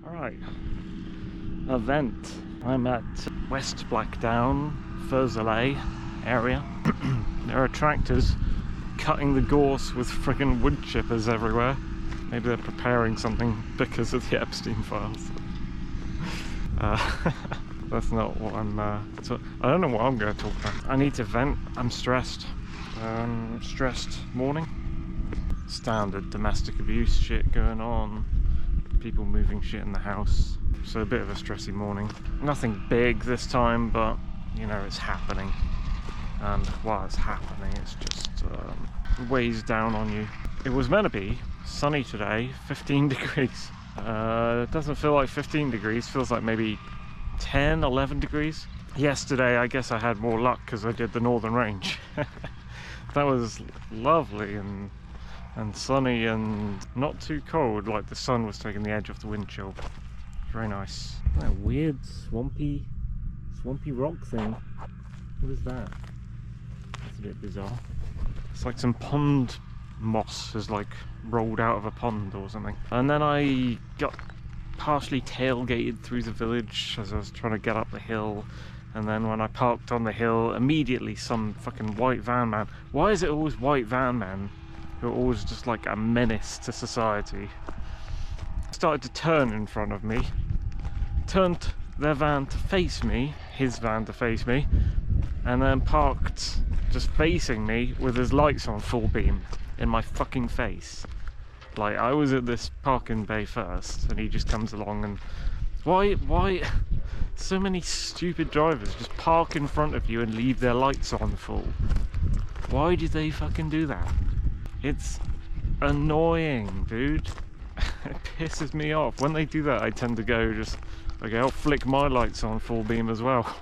Alright, event. I'm at West Blackdown, Furzeleigh area. There are tractors cutting the gorse with friggin' wood chippers everywhere. Maybe they're preparing something because of the Epstein files. That's not what so I don't know what I'm going to talk about. I need to vent. I'm stressed. Stressed morning. Standard domestic abuse shit going on. People moving shit in the house. So a bit of a stressy morning. Nothing big this time, but you know it's happening. And while it's happening, it's just weighs down on you. It was meant to be sunny today, 15 degrees. It doesn't feel like 15 degrees, feels like maybe 10, 11 degrees. Yesterday, I guess I had more luck because I did the Northern Range. That was lovely and sunny and not too cold, like the sun was taking the edge off the wind chill. Very nice. That weird swampy rock thing. What is that? That's a bit bizarre. It's like some pond moss has like rolled out of a pond or something. And then I got partially tailgated through the village as I was trying to get up the hill. And then when I parked on the hill, immediately some fucking white van man. Why is it always white van men who are always just like a menace to society? Started to turn in front of me, turned their van to face me, his van to face me, and then parked just facing me with his lights on full beam in my fucking face. Like, I was at this parking bay first and he just comes along and why so many stupid drivers just park in front of you and leave their lights on full? Why do they fucking do that? It's annoying, dude. It pisses me off. When they do that, I tend to go just, okay, I'll flick my lights on full beam as well.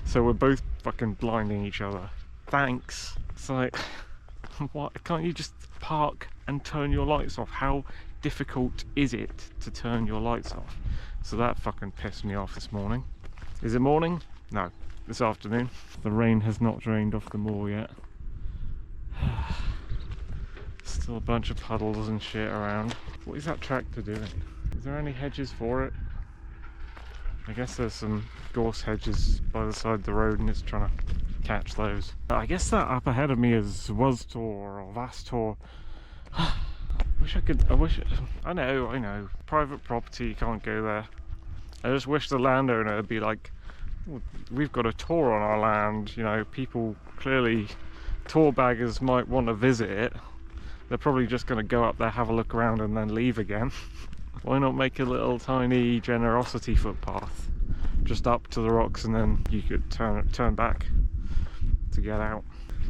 So we're both fucking blinding each other. Thanks. It's like, what? Can't you just park and turn your lights off? How difficult is it to turn your lights off? So that fucking pissed me off this morning. Is it morning? No, this afternoon. The rain has not drained off the moor yet. Still a bunch of puddles and shit around. What is that tractor doing? Is there any hedges for it? I guess there's some gorse hedges by the side of the road and it's trying to catch those. I guess that up ahead of me is Waztor or Vastor. I know, private property, you can't go there. I just wish the landowner would be like, we've got a tour on our land, you know, people clearly, tour baggers might want to visit it. They're probably just going to go up there, have a look around and then leave again. Why not make a little tiny generosity footpath just up to the rocks and then you could turn back to get out.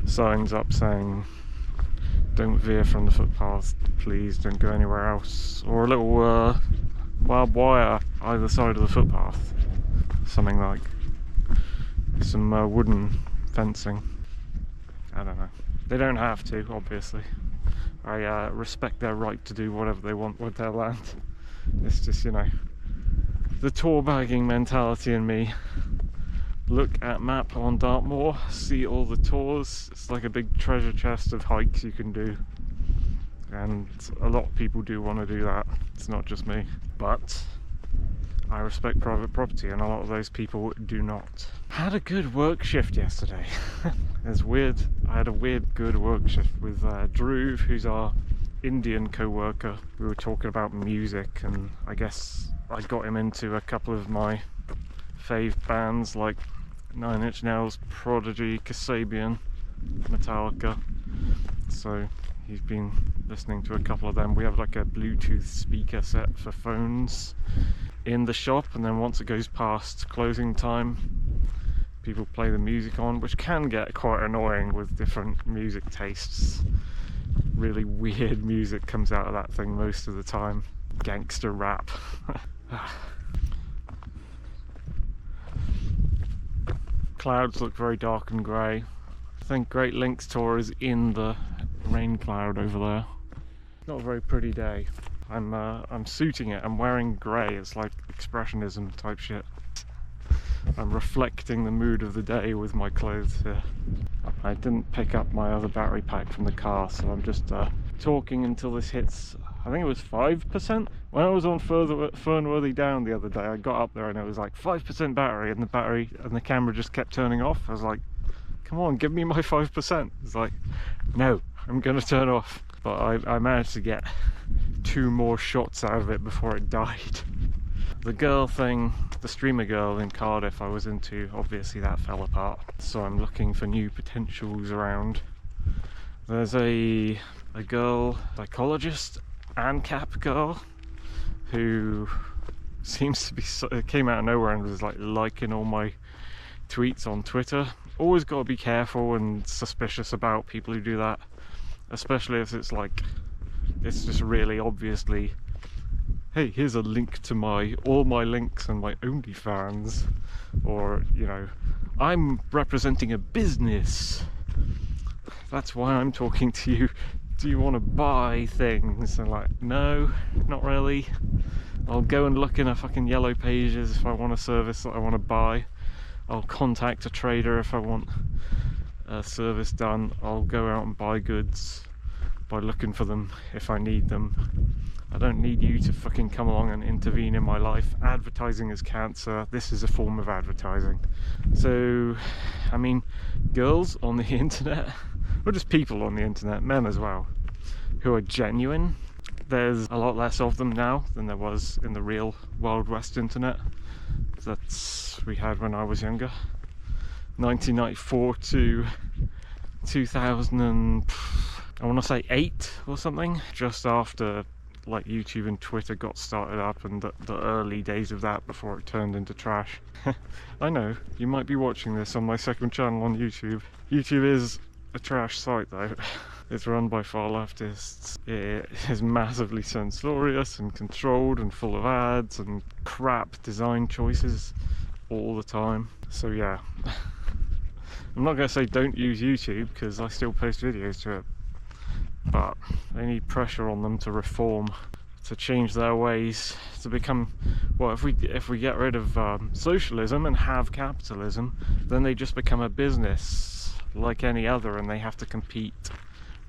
Signs up saying, don't veer from the footpath, please don't go anywhere else. Or a little barbed wire either side of the footpath. Something like some wooden fencing. I don't know. They don't have to, obviously. I respect their right to do whatever they want with their land. It's just, you know, the tour bagging mentality in me. Look at map on Dartmoor, see all the tours. It's like a big treasure chest of hikes you can do. And a lot of people do want to do that. It's not just me. But I respect private property and a lot of those people do not. Had a good work shift yesterday. It's weird. I had a weird good work shift with Drew, who's our Indian co-worker. We were talking about music and I guess I got him into a couple of my fave bands like 9 Inch Nails, Prodigy, Kasabian, Metallica. So he's been listening to a couple of them. We have like a Bluetooth speaker set for phones in the shop, and then once it goes past closing time, people play the music on, which can get quite annoying with different music tastes. Really weird music comes out of that thing most of the time. Gangster rap. Clouds look very dark and grey. I think Great Links Tour is in the rain cloud over there. Not a very pretty day. I'm suiting it. I'm wearing grey. It's like expressionism type shit. I'm reflecting the mood of the day with my clothes here. I didn't pick up my other battery pack from the car, so I'm just talking until this hits I think it was 5%. When I was on Fernworthy Down the other day, I got up there and it was like 5% battery, and the camera just kept turning off. I was like, come on, give me my 5%. It's like, no, I'm gonna turn off. But I managed to get 2 more shots out of it before it died. The girl thing, the streamer girl in Cardiff I was into, obviously that fell apart. So I'm looking for new potentials around. There's a girl, psychologist, ANCAP girl, who seems to be, came out of nowhere and was like liking all my tweets on Twitter. Always got to be careful and suspicious about people who do that, especially if it's like, it's just really obviously, hey, here's a link to all my links and my OnlyFans, or, you know, I'm representing a business, that's why I'm talking to you, do you want to buy things? And like, no, not really. I'll go and look in a fucking yellow pages if I want a service that I want to buy. I'll contact a trader if I want a service done. I'll go out and buy goods by looking for them if I need them. I don't need you to fucking come along and intervene in my life. Advertising is cancer. This is a form of advertising. So, I mean, girls on the internet, or just people on the internet, men as well, who are genuine. There's a lot less of them now than there was in the real Wild West internet that we had when I was younger. 1994 to 2000 and, I want to say 8 or something, just after like YouTube and Twitter got started up, and the early days of that before it turned into trash. I know, you might be watching this on my second channel on YouTube. YouTube is a trash site though. It's run by far leftists. It is massively censorious and controlled and full of ads and crap design choices all the time. So yeah, I'm not going to say don't use YouTube, because I still post videos to it, but they need pressure on them to reform, to change their ways, to become, well, if we get rid of socialism and have capitalism, then they just become a business like any other, and they have to compete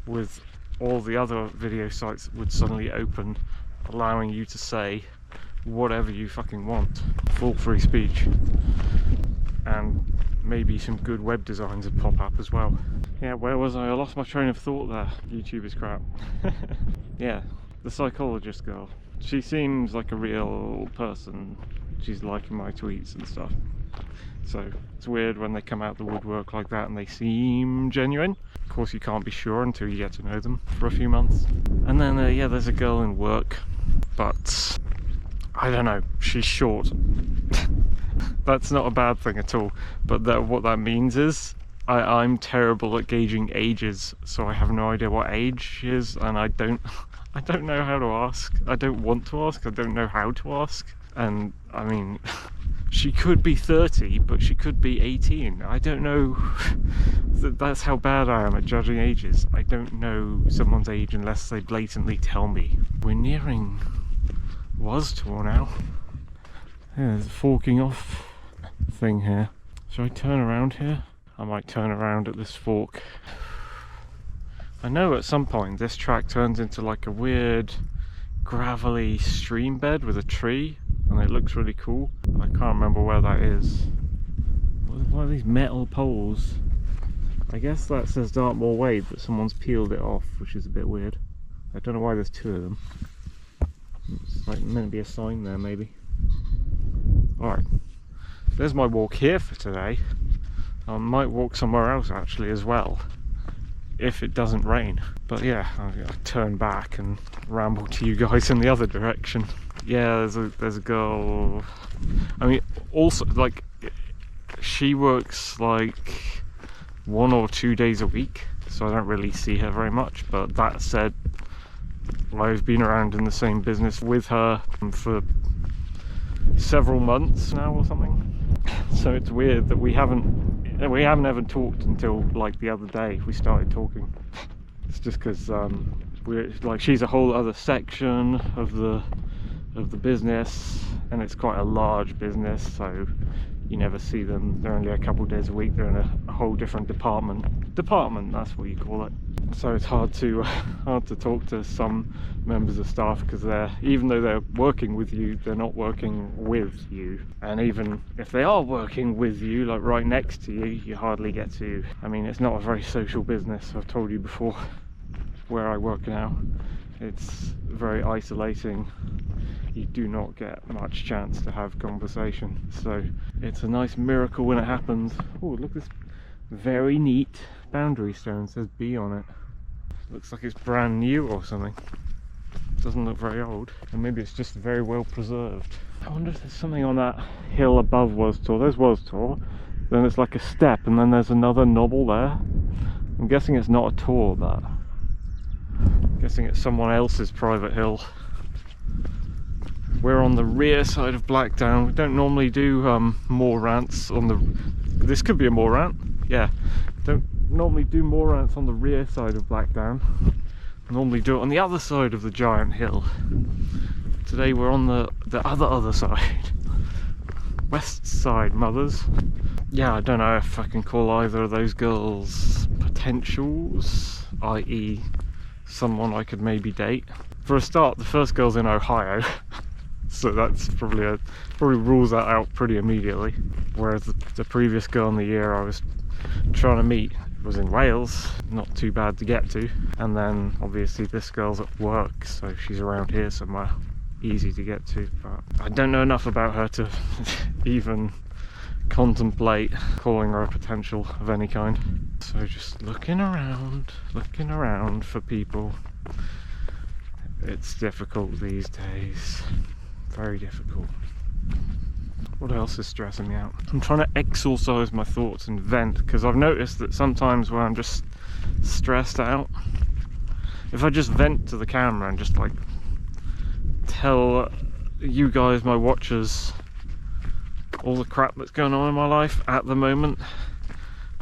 with all the other video sites that would suddenly open, allowing you to say whatever you fucking want. Full free speech. And maybe some good web designs would pop up as well. Yeah, where was I? I lost my train of thought there. YouTube is crap. Yeah, the psychologist girl. She seems like a real person. She's liking my tweets and stuff. So it's weird when they come out the woodwork like that and they seem genuine. Of course, you can't be sure until you get to know them for a few months. And then, yeah, there's a girl in work, but I don't know, she's short. That's not a bad thing at all, but what that means is I'm terrible at gauging ages, so I have no idea what age she is, and I don't know how to ask. I don't want to ask, I don't know how to ask. And I mean, she could be 30, but she could be 18. I don't know. That's how bad I am at judging ages. I don't know someone's age unless they blatantly tell me. We're nearing Tour now. Yeah, there's a forking off thing here. Should I turn around here? I might turn around at this fork. I know at some point this track turns into like a weird gravelly stream bed with a tree, and it looks really cool. I can't remember where that is. What are these metal poles? I guess that says Dartmoor Way, but someone's peeled it off, which is a bit weird. I don't know why there's 2 of them. It's like meant to be a sign there, maybe. Alright, there's my walk here for today. I might walk somewhere else actually as well, if it doesn't rain. But yeah, I'll turn back and ramble to you guys in the other direction. Yeah, there's a girl. I mean, also, like, she works like 1 or 2 days a week, so I don't really see her very much. But that said, I've been around in the same business with her for several months now or something. So it's weird that we haven't ever talked until like the other day we started talking. It's just because we're like, she's a whole other section of the business, and it's quite a large business, so you never see them. They're only a couple of days a week. They're in a whole different department, that's what you call it. So it's hard to talk to some members of staff, because even though they're working with you, they're not working with you. And even if they are working with you, like right next to you, you hardly get to. I mean, it's not a very social business. I've told you before where I work now. It's very isolating. You do not get much chance to have conversation. So it's a nice miracle when it happens. Oh, look at this very neat boundary stone. It says B on it. Looks like it's brand new or something. Doesn't look very old. And maybe it's just very well preserved. I wonder if there's something on that hill above Wurzel. There's Wurzel. Then it's like a step, and then there's another knobble there. I'm guessing it's not a tor, but I'm guessing it's someone else's private hill. We're on the rear side of Blackdown. We don't normally do MoorRants on the... This could be a MoorRant. Yeah. Don't normally do MoorRants on the rear side of Blackdown. Normally do it on the other side of the giant hill. Today we're on the other side. West side, mothers. Yeah, I don't know if I can call either of those girls potentials, i.e. someone I could maybe date. For a start, the first girl's in Ohio. So that's probably rules that out pretty immediately. Whereas the previous girl in the year I was trying to meet was in Wales, not too bad to get to. And then obviously this girl's at work, so she's around here somewhere, easy to get to. But I don't know enough about her to even contemplate calling her a potential of any kind. So just looking around for people. It's difficult these days. Very difficult. What else is stressing me out? I'm trying to exorcise my thoughts and vent, because I've noticed that sometimes when I'm just stressed out, if I just vent to the camera and just like tell you guys, my watchers, all the crap that's going on in my life at the moment,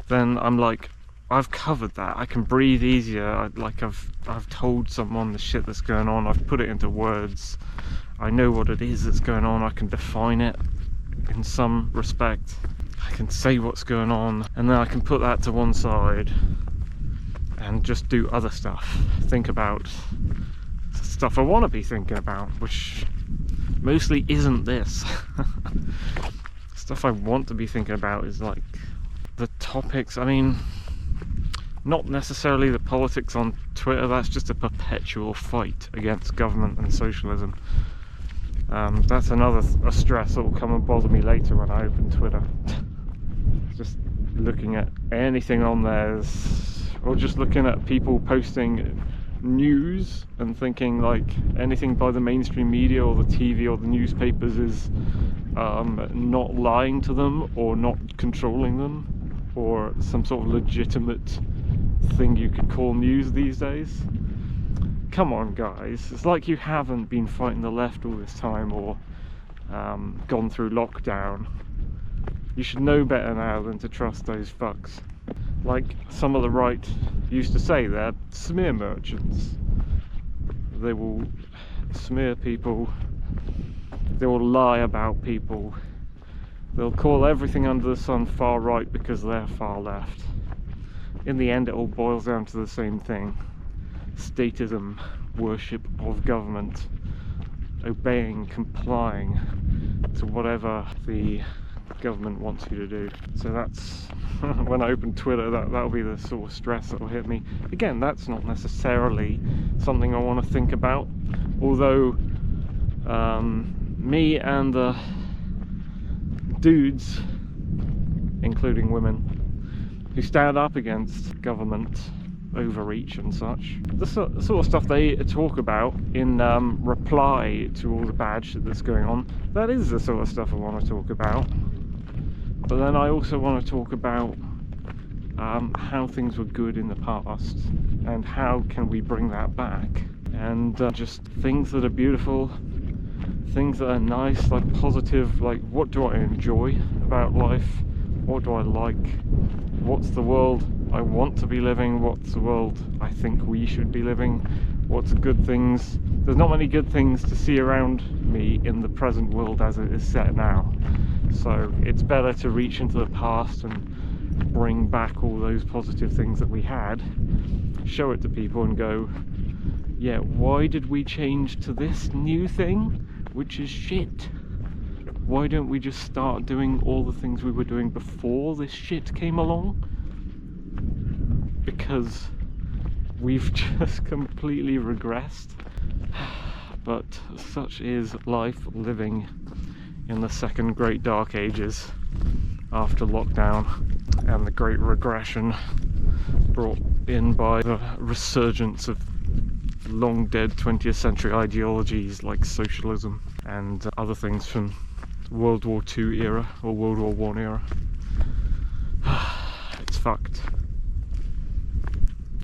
then I'm like, I've covered that. I can breathe easier. I've told someone the shit that's going on. I've put it into words. I know what it is that's going on. I can define it in some respect. I can say what's going on, and then I can put that to one side and just do other stuff. Think about stuff I want to be thinking about, which mostly isn't this. Stuff I want to be thinking about is like the topics. I mean, not necessarily the politics on Twitter. That's just a perpetual fight against government and socialism. That's a stress that will come and bother me later when I open Twitter. Just looking at anything on there, or just looking at people posting news and thinking like anything by the mainstream media or the TV or the newspapers is not lying to them or not controlling them, or some sort of legitimate thing you could call news these days. Come on guys, it's like you haven't been fighting the left all this time, or gone through lockdown. You should know better now than to trust those fucks. Like some of the right used to say, they're smear merchants. They will smear people, they will lie about people, they'll call everything under the sun far right because they're far left. In the end it all boils down to the same thing: statism, worship of government, obeying, complying to whatever the government wants you to do. So that's when I open Twitter, that'll be the sort of stress that'll hit me. Again, that's not necessarily something I want to think about, although me and the dudes, including women, who stand up against government overreach and such, the sort of stuff they talk about in reply to all the bad shit that's going on, that is the sort of stuff I want to talk about. But then I also want to talk about how things were good in the past and how can we bring that back, and just things that are beautiful, things that are nice, like positive, like what do I enjoy about life, what do I like, what's the world I want to be living, what's the world I think we should be living, what's good things. There's not many good things to see around me in the present world as it is set now, so it's better to reach into the past and bring back all those positive things that we had, show it to people and go, yeah, why did we change to this new thing, which is shit? Why don't we just start doing all the things we were doing before this shit came along? Because we've just completely regressed. But such is life living in the second great dark ages after lockdown and the great regression brought in by the resurgence of long dead 20th century ideologies like socialism and other things from World War II era or World War I era. It's fucked.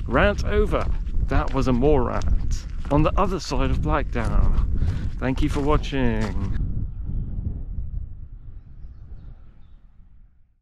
Rant over. That was a MoorRant on the other side of Blackdown. Thank you for watching.